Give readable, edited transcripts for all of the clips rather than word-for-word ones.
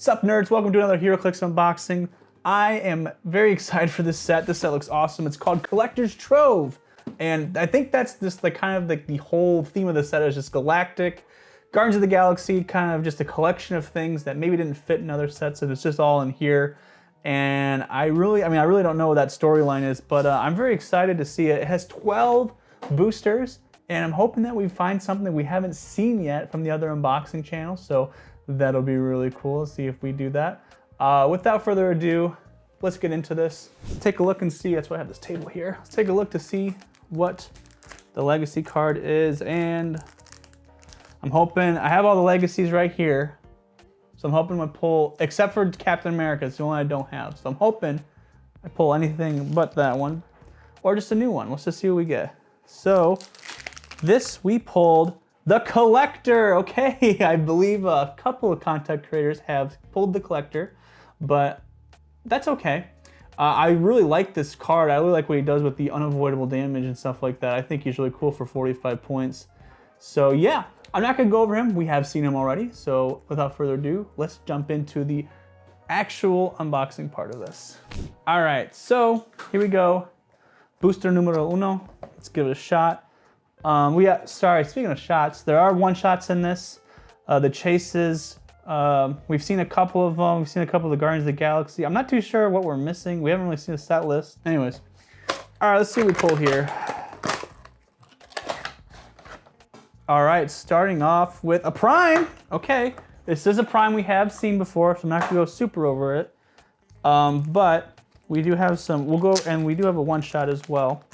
Sup nerds, welcome to another Heroclix unboxing. I am very excited for this set. This set looks awesome. It's called Collector's Trove. And I think that's just the kind of the whole theme of the set is just galactic, Guardians of the Galaxy, kind of just a collection of things that maybe didn't fit in other sets, and it's just all in here. And I really don't know what that storyline is, but I'm very excited to see it. It has 12 boosters, and I'm hoping that we find something we haven't seen yet from the other unboxing channels, so that'll be really cool. Let's see if we do that. Without further ado, let's get into this. Let's take a look and see. That's why I have this table here. Let's take a look to see what the legacy card is, and I'm hoping, I have all the legacies right here, so I'm hoping we pull, except for Captain America, it's the one I don't have. So I'm hoping I pull anything but that one, or just a new one. Let's just see what we get. So this, we pulled the Collector. Okay, I believe a couple of content creators have pulled the Collector, but that's okay. I really like this card. I really like what he does with the unavoidable damage and stuff like that. I think he's really cool for 45 points. So yeah, I'm not gonna go over him. We have seen him already. So without further ado, let's jump into the actual unboxing part of this. All right, so here we go. Booster numero uno. Let's give it a shot. Speaking of shots, there are one-shots in this. The chases, we've seen a couple of them. We've seen a couple of the Guardians of the Galaxy. I'm not too sure what we're missing. We haven't really seen a set list. Anyways, all right, let's see what we pull here. All right, starting off with a Prime. Okay, this is a Prime we have seen before, so I'm not gonna go super over it. But we do have some, we do have a one-shot as well.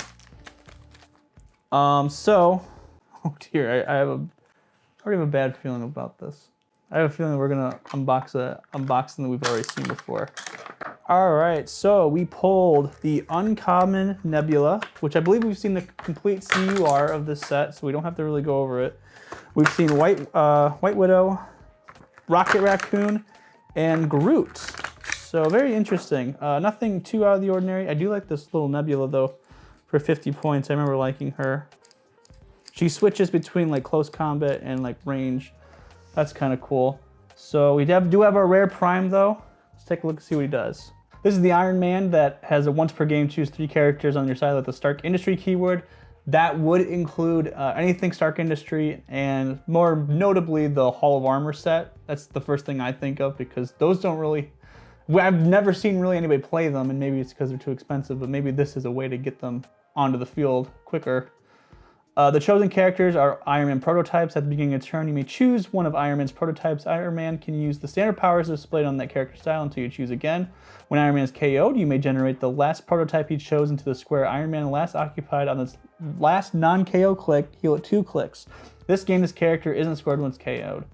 Oh dear, I already have a bad feeling about this. I have a feeling we're gonna unbox something that we've already seen before. All right, so we pulled the Uncommon Nebula, which I believe we've seen the complete CUR of this set, so we don't have to really go over it. We've seen White Widow, Rocket Raccoon, and Groot. So very interesting. Nothing too out of the ordinary. I do like this little Nebula though. For 50 points, I remember liking her. She switches between like close combat and like range. That's kind of cool. So we do have our rare Prime though. Let's take a look and see what he does. This is the Ironman that has a once per game choose 3 characters on your side with the Stark Industry keyword. That would include anything Stark Industry, and more notably the Hall of Armor set. That's the first thing I think of because those don't really, I've never seen really anybody play them, and maybe it's because they're too expensive, but maybe this is a way to get them onto the field quicker. The chosen characters are Iron Man prototypes. At the beginning of the turn, you may choose one of Iron Man's prototypes. Iron Man can use the standard powers displayed on that character style until you choose again. When Iron Man is KO'd, you may generate the last prototype he chose into the square Iron Man last occupied on this last non-KO click, heal it 2 clicks. This character isn't scored when it's KO'd.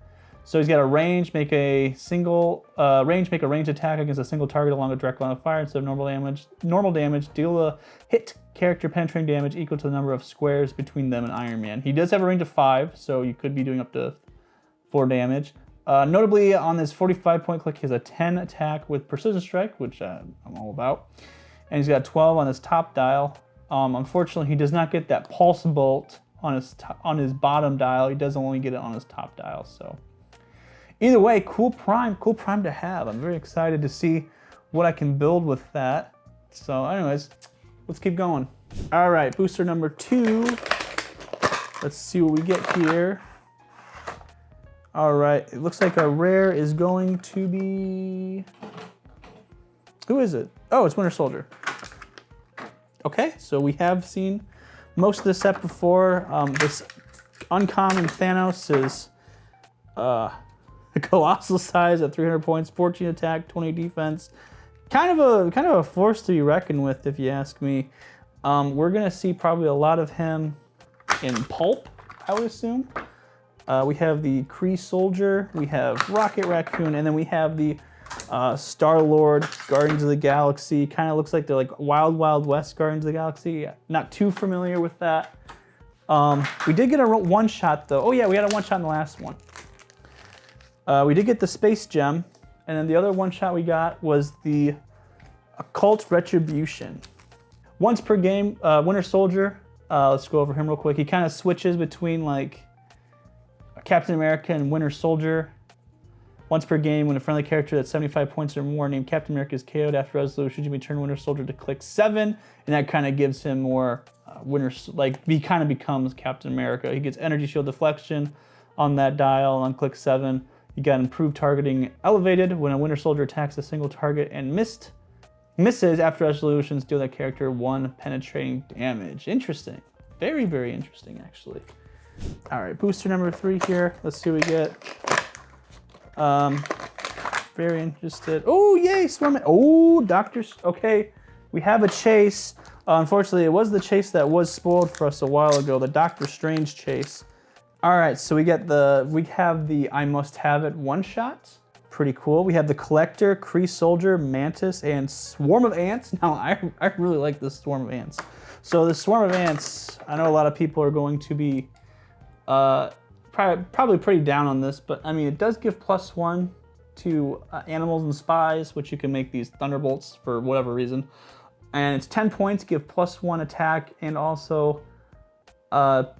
So he's got a range, make a ranged attack against a single target along a direct line of fire instead of normal damage, deal a hit character penetrating damage equal to the number of squares between them and Iron Man. He does have a range of 5, so you could be doing up to 4 damage. Notably, on this 45-point click, he has a 10 attack with Precision Strike, which I'm all about. And he's got 12 on his top dial. Unfortunately, he does not get that Pulse Bolt on his bottom dial. He does only get it on his top dial, so. Either way, cool Prime to have. I'm very excited to see what I can build with that. So anyways, let's keep going. All right, booster number 2. Let's see what we get here. All right, it looks like our rare is going to be, who is it? Oh, it's Winter Soldier. Okay, so we have seen most of the set before. This uncommon Thanos is, a colossal size at 300 points, 14 attack, 20 defense. Kind of a force to be reckoned with, if you ask me. We're gonna see probably a lot of him in Pulp, I would assume. We have the Kree Soldier, we have Rocket Raccoon, and then we have the Starlord, Guardians of the Galaxy. Kind of looks like they're like Wild Wild West Guardians of the Galaxy. Not too familiar with that. We did get a one-shot though. Oh yeah, we had a one-shot in the last one. We did get the Space Gem, and then the other one-shot we got was the Occult Retribution. Once per game, Winter Soldier, let's go over him real quick. He kind of switches between like Captain America and Winter Soldier. Once per game, when a friendly character that's 75 points or more named Captain America is KO'd after resolution, you may turn Winter Soldier to click 7, and that kind of gives him more he kind of becomes Captain America. He gets energy shield deflection on that dial on click 7. You got improved targeting elevated when a Winter Soldier attacks a single target and misses after resolutions, deal that character 1 penetrating damage. Interesting. Very, very interesting, actually. All right, booster number 3 here. Let's see what we get. Very interested. Oh, yay, Swarman. Oh, okay, we have a chase. Unfortunately, it was the chase that was spoiled for us a while ago, the Doctor Strange chase. All right, so we have the I Must Have It one-shot. Pretty cool. We have the Collector, Kree Soldier, Mantis, and Swarm of Ants. Now, I really like this Swarm of Ants. So the Swarm of Ants, I know a lot of people are going to be probably pretty down on this, but I mean, it does give +1 to animals and spies, which you can make these thunderbolts for whatever reason. And it's 10 points, give +1 attack, and also +1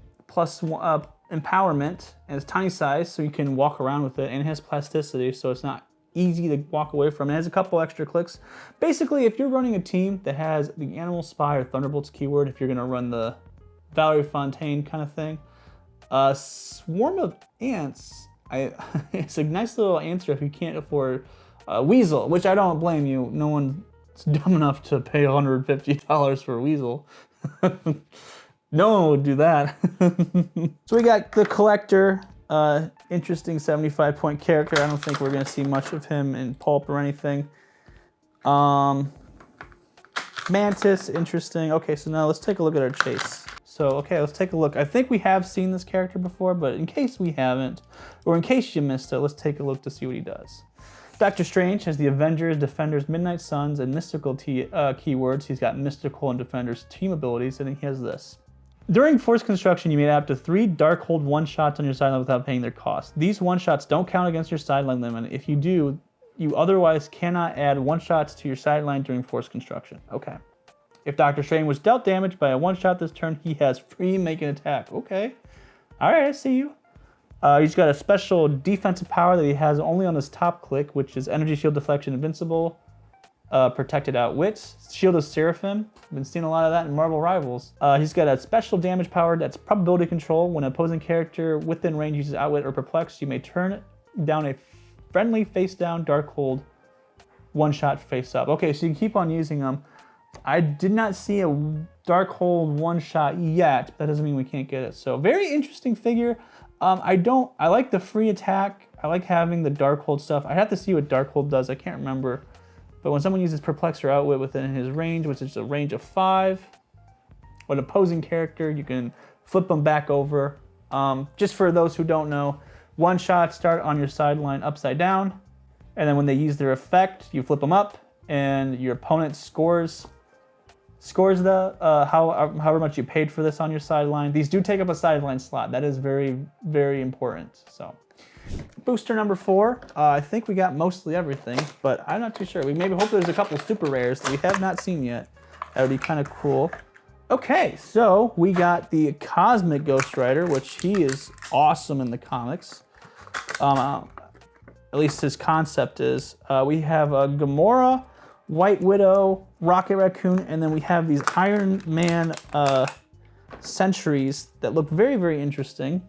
empowerment. And it's tiny size, so you can walk around with it, and it has plasticity, so it's not easy to walk away from. It has a couple extra clicks. Basically, if you're running a team that has the animal, spy, or thunderbolts keyword, if you're gonna run the Valerie Fontaine kind of thing, Swarm of Ants, it's a nice little answer if you can't afford Weasel, which I don't blame you. No one's dumb enough to pay $150 for a Weasel. No one would do that. So we got the Collector, interesting 75-point character. I don't think we're gonna see much of him in Pulp or anything. Mantis, interesting. Okay, so now let's take a look at our chase. So, okay, let's take a look. I think we have seen this character before, but in case we haven't, or in case you missed it, let's take a look to see what he does. Doctor Strange has the Avengers, Defenders, Midnight Suns, and Mystical keywords. He's got Mystical and Defenders team abilities, and he has this. During Force Construction, you may add up to 3 Darkhold one-shots on your sideline without paying their cost. These one-shots don't count against your sideline limit. If you do, you otherwise cannot add one-shots to your sideline during Force Construction. Okay. If Doctor Strange was dealt damage by a one-shot this turn, he has free make an attack. Okay. All right, I see you. He's got a special defensive power that he has only on his top click, which is Energy Shield Deflection Invincible, Protected Outwit, Shield of Seraphim. I've been seeing a lot of that in Marvel Rivals. He's got a special damage power that's probability control. When an opposing character within range uses Outwit or Perplex, you may turn down a friendly face-down Darkhold one-shot face-up. Okay, so you can keep on using them. I did not see a Darkhold one-shot yet, but that doesn't mean we can't get it. So very interesting figure. I like the free attack. I like having the Darkhold stuff. I have to see what Darkhold does. I can't remember. But when someone uses Perplex or Outwit within his range, which is a range of 5, with an opposing character, you can flip them back over. Just for those who don't know, one-shots start on your sideline upside down, and then when they use their effect, you flip them up, and your opponent scores the however much you paid for this on your sideline. These do take up a sideline slot. That is very, very important. So, booster number 4. I think we got mostly everything, but I'm not too sure. We maybe hope there's a couple super rares that we have not seen yet. That would be kind of cool. Okay, so we got the Cosmic Ghost Rider, which he is awesome in the comics. At least his concept is. We have Gamora, White Widow, Rocket Raccoon, and then we have these Iron Man sentries that look very, very interesting.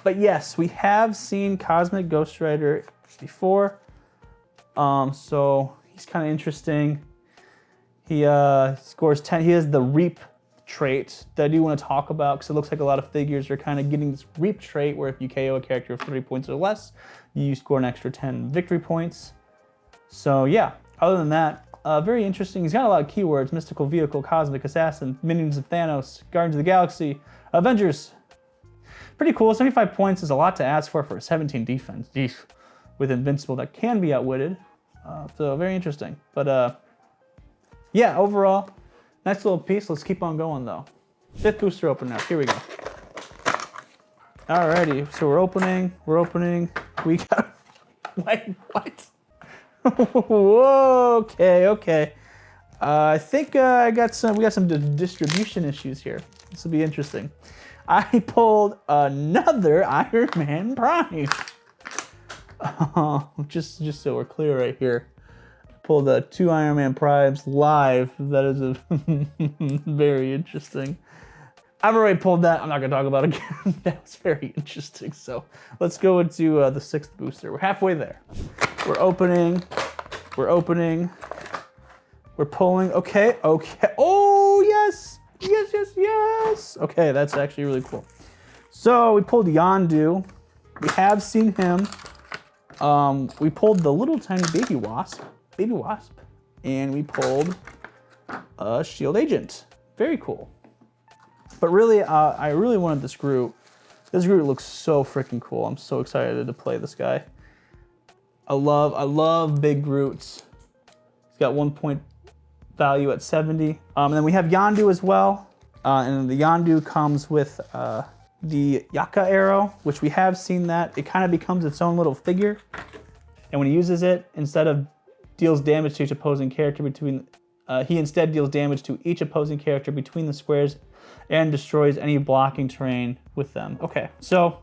But yes, we have seen Cosmic Ghost Rider before. So he's kind of interesting. He scores 10. He has the Reap trait that I do want to talk about because it looks like a lot of figures are kind of getting this Reap trait where if you KO a character of 30 points or less, you score an extra 10 victory points. So yeah, other than that, very interesting. He's got a lot of keywords: Mystical Vehicle, Cosmic Assassin, Minions of Thanos, Guardians of the Galaxy, Avengers. Pretty cool. 75 points is a lot to ask for a 17 defense. With Invincible that can be outwitted. So very interesting. But yeah, overall, nice little piece. Let's keep on going though. 5th booster open now. Here we go. Alrighty, so we're opening. We got, wait, what? Whoa, okay. I think we got some distribution issues here. This will be interesting. I pulled another Iron Man Prime. Just so we're clear right here. Pulled 2 Ironman primes live. That is a very interesting. I've already pulled that. I'm not gonna talk about it again. That was very interesting. So let's go into the 6th booster. We're halfway there. We're opening. We're opening. We're pulling. Okay. Okay. Oh yes. Yes. Yes. Yes. Okay, that's actually really cool. So we pulled Yondu. We have seen him. We pulled the little tiny baby wasp, and we pulled a shield agent. Very cool. But really, I really wanted this Groot. This Groot looks so freaking cool. I'm so excited to play this guy. I love big Groots. He's got 1 point value at 70. And then we have Yondu as well. And the Yondu comes with the Yaka arrow, which we have seen that. It kind of becomes its own little figure. And when he uses it, instead of deals damage to each opposing character between, he instead deals damage to each opposing character between the squares and destroys any blocking terrain with them. Okay, so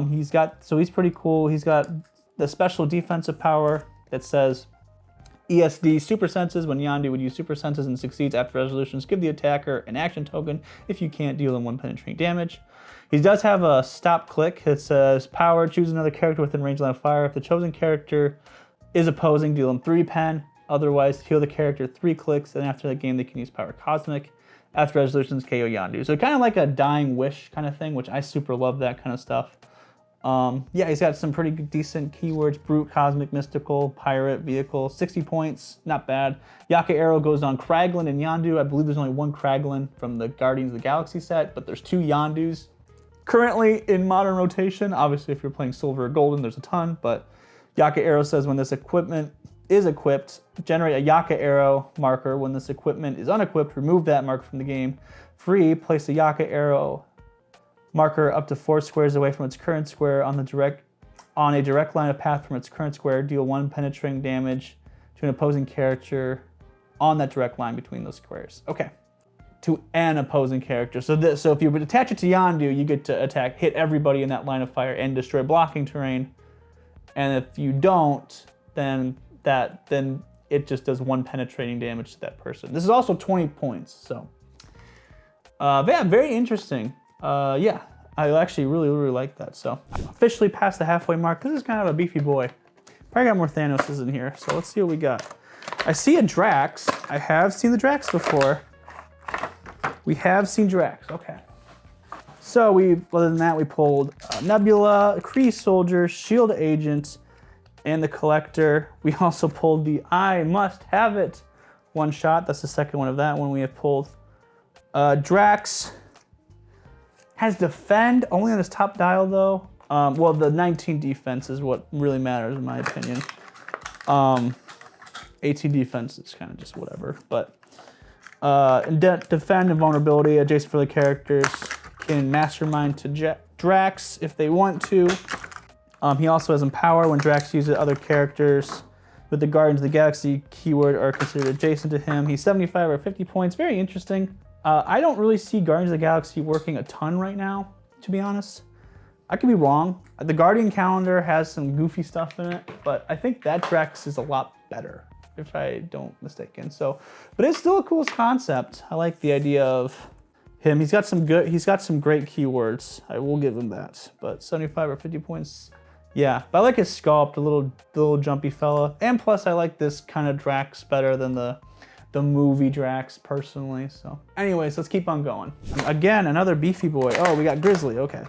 he's pretty cool. He's got the special defensive power that says ESD super senses. When Yondu would use super senses and succeeds after resolutions, give the attacker an action token. If you can't, deal them 1 penetrating damage. He does have a stop click that says power, choose another character within range line of fire. If the chosen character is opposing, deal them 3 pen. Otherwise, heal the character 3 clicks, and after the game, they can use power cosmic. After resolutions, KO Yondu. So kind of like a dying wish kind of thing, which I super love that kind of stuff. Yeah, he's got some pretty decent keywords: brute, cosmic, mystical, pirate, vehicle. 60 points, not bad. Yaka arrow goes on Kraglin and Yondu. I believe there's only 1 Kraglin from the Guardians of the Galaxy set, but there's 2 Yondus currently in modern rotation. Obviously, if you're playing silver or golden, there's a ton, but Yaka arrow says when this equipment is equipped, generate a Yaka arrow marker. When this equipment is unequipped, remove that marker from the game. Free, place a Yaka arrow marker up to 4 squares away from its current square on a direct line of path from its current square. Deal 1 penetrating damage to an opposing character on that direct line between those squares. Okay, to an opposing character. So if you would attach it to Yondu, you get to hit everybody in that line of fire and destroy blocking terrain. And if you don't, then it just does 1 penetrating damage to that person. This is also 20 points. So yeah, very interesting. Yeah, I actually really like that. So officially past the halfway mark. This is kind of a beefy boy. Probably got more Thanoses in here. So let's see what we got. I see a Drax. I have seen the Drax before. We have seen Drax. Okay. So other than that, we pulled Nebula, Kree Soldier, Shield Agent, and the Collector. We also pulled the I Must Have It one shot. That's the second one of that one we have pulled. Drax has defend only on his top dial though. Well, the 19 defense is what really matters in my opinion. 18 defense is kind of just whatever. But defend and vulnerability adjacent for the characters can mastermind to Drax if they want to. He also has Empower. When Drax uses other characters with the Guardians of the Galaxy keyword are considered adjacent to him. He's 75 or 50 points. Very interesting. I don't really see Guardians of the Galaxy working a ton right now, to be honest. I could be wrong. The Guardian calendar has some goofy stuff in it, but I think that Drax is a lot better, if I don't mistaken. So, but it's still a cool concept. I like the idea of him. He's got some great keywords. I will give him that. But 75 or 50 points, yeah. But I like his sculpt, the little jumpy fella. And plus, I like this kind of Drax better than the movie Drax personally. So, anyways, let's keep on going. Again, another beefy boy. Oh, we got Grizzly. Okay.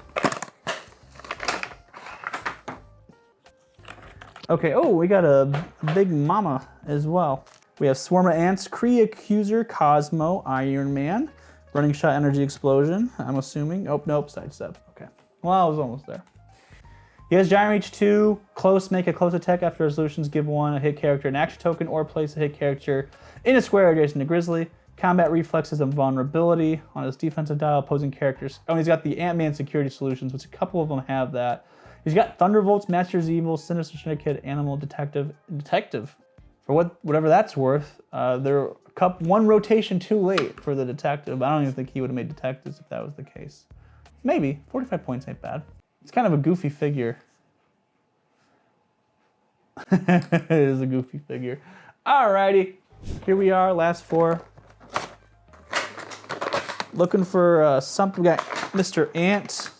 Okay, oh, we got a big mama as well. We have Swarm of Ants, Kree Accuser, Cosmo, Ironman, Running Shot, Energy Explosion, I'm assuming. Oh, nope, sidestep. Okay. Well, I was almost there. He has Giant Reach 2, Close, make a close attack after resolutions, give a hit character an action token, or place a hit character in a square adjacent to Grizzly. Combat reflexes and vulnerability on his defensive dial, opposing characters. Oh, and he's got the AntMan security solutions, which a couple of them have that. He's got Thunderbolts, Masters Evil, Sinister Syndicate, Animal, Detective. For whatever that's worth, they're one rotation too late for the Detective. I don't even think he would have made Detectives if that was the case. Maybe. 45 points ain't bad. It's kind of a goofy figure. It is a goofy figure. Alrighty, here we are, last 4. Looking for something. We got Mr. Ant.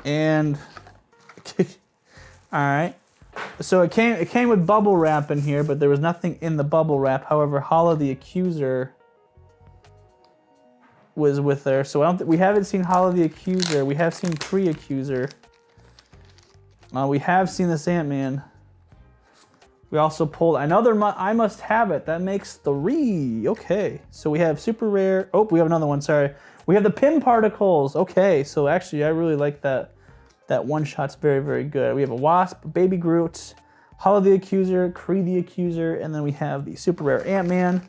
And, all right. So it came with bubble wrap in here, but there was nothing in the bubble wrap. However, Hollow the Accuser was with there. So we haven't seen Hollow the Accuser. We have seen Kree Accuser. We have seen this AntMan. We also pulled another I Must Have It. That makes 3. Okay. So we have super rare. Oh, we have another one. Sorry. We have the Pim Particles. Okay. So actually, I really like that. That one shot's very, very good. We have a Wasp, Baby Groot, Hollow the Accuser, Kree the Accuser, and then we have the super rare AntMan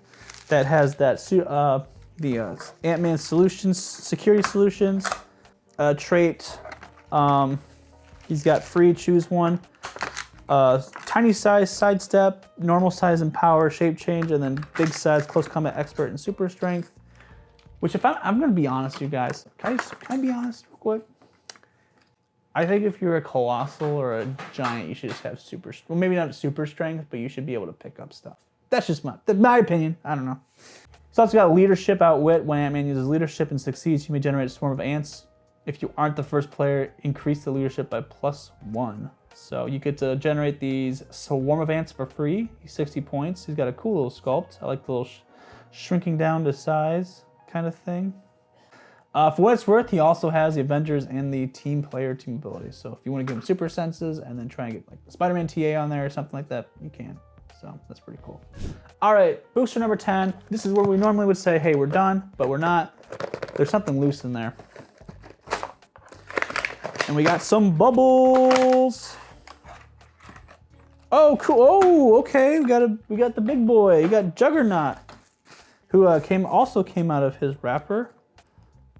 that has that the AntMan Solutions, Security Solutions trait. He's got free, choose one. Tiny size, sidestep, normal size and power, shape change, and then big size, close combat expert, and super strength. Which if I'm gonna be honest, you guys, can I be honest real quick? I think if you're a colossal or a giant, you should just have well, maybe not super strength, but you should be able to pick up stuff. That's just my opinion. I don't know. It's also got leadership, outwit. When AntMan uses leadership and succeeds, you may generate a swarm of ants. If you aren't the first player, increase the leadership by +1. So you get to generate these swarm of ants for free. He's 60 points. He's got a cool little sculpt. I like the little shrinking down to size kind of thing. For what it's worth, he also has the Avengers and the team ability. So if you want to give him super senses and then try and get like the Spider-Man TA on there or something like that, you can. So that's pretty cool. All right, booster number 10. This is where we normally would say, hey, we're done, but we're not. There's something loose in there. And we got some bubbles. Oh, cool. Oh, okay. We got the big boy. You got Juggernaut, who also came out of his wrapper.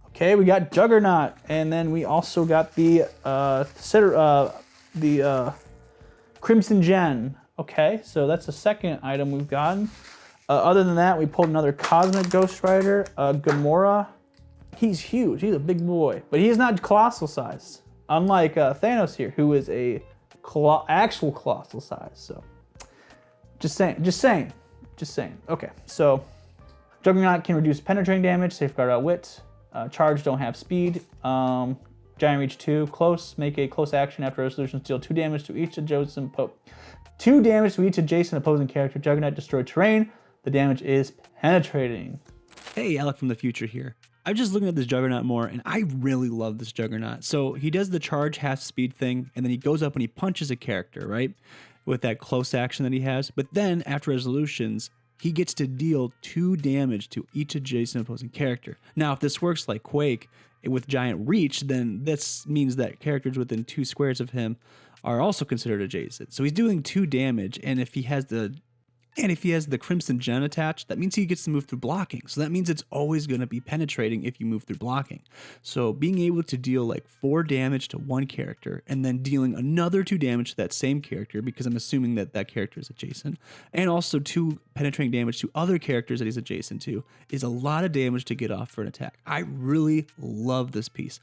Okay, we got Juggernaut, and then we also got the Crimson Gen. Okay, so that's the second item we've gotten. Other than that, we pulled another Cosmic Ghost Rider, Gamora. He's huge. He's a big boy, but he's not colossal size. Unlike Thanos here, who is a actual colossal size. So, just saying. Okay, so Juggernaut can reduce penetrating damage, safeguard outwit. Charge, don't have speed. Giant Reach 2, close. Make a close action after resolution, deal 2 damage to each adjacent opposing character. Juggernaut, destroy terrain. The damage is penetrating. Hey, Alec from the future here. I'm just looking at this Juggernaut more, and I really love this Juggernaut. So he does the charge half speed thing, and then he goes up and he punches a character, right? With that close action that he has. But then, after resolutions, he gets to deal 2 damage to each adjacent opposing character. Now, if this works like Quake with Giant Reach, then this means that characters within 2 squares of him are also considered adjacent. So he's doing 2 damage, and if he has the Crimson Gen attached, that means he gets to move through blocking. So that means it's always going to be penetrating if you move through blocking. So being able to deal like 4 damage to one character and then dealing another 2 damage to that same character, because I'm assuming that that character is adjacent, and also 2 penetrating damage to other characters that he's adjacent to, is a lot of damage to get off for an attack. I really love this piece.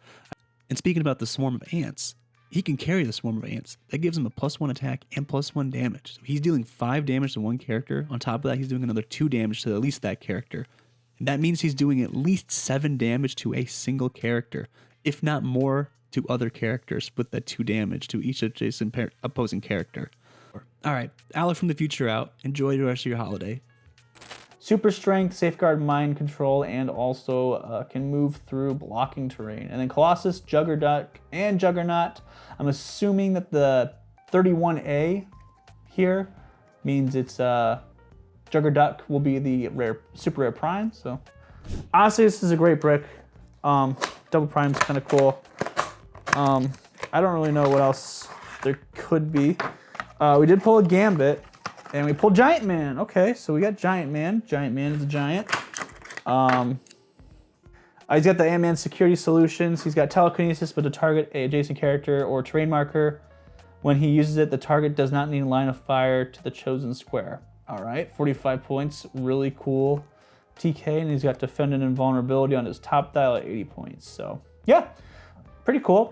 And speaking about the swarm of ants, he can carry the swarm of ants. That gives him a +1 attack and +1 damage. So he's dealing 5 damage to one character. On top of that, he's doing another 2 damage to at least that character. And that means he's doing at least 7 damage to a single character, if not more to other characters with that 2 damage to each adjacent opposing character. All right, Alec from the future out. Enjoy the rest of your holiday. Super strength, safeguard mind control, and also can move through blocking terrain. And then Colossus, Juggernaut, and Juggernaut. I'm assuming that the 31A here means it's Juggernaut will be the super rare prime. So honestly, this is a great brick. Double prime's kind of cool. I don't really know what else there could be. We did pull a Gambit. And we pulled Giant Man. Okay, so we got Giant Man. Giant Man is a giant. He's got the AntMan Security Solutions. He's got telekinesis, but to target a adjacent character or terrain marker. When he uses it, the target does not need line of fire to the chosen square. All right, 45 points, really cool. TK, and he's got Defend and Invulnerability on his top dial at 80 points. So yeah, pretty cool.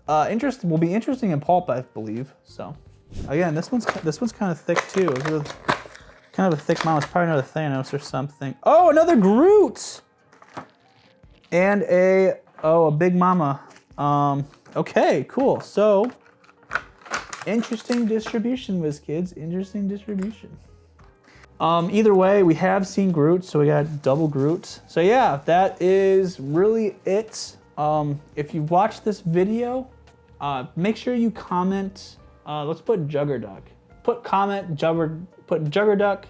will be interesting in pulp, I believe. So, again, this one's kind of thick too. It's kind of a thick mount. It's probably another Thanos or something. Oh, another Groot! And a big mama. Okay, cool. So, interesting distribution, WizKids. Interesting distribution. Either way, we have seen Groot, so we got double Groot. So yeah, that is really it. If you watched this video, make sure you comment. Let's put Juggernaut. Put Juggernaut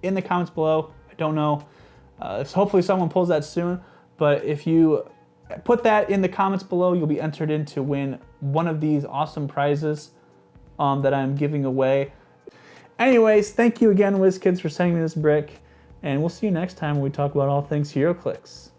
in the comments below. I don't know. Hopefully someone pulls that soon. But if you put that in the comments below, you'll be entered in to win one of these awesome prizes that I'm giving away. Anyways, thank you again, WizKids, for sending me this brick. And we'll see you next time when we talk about all things Heroclix.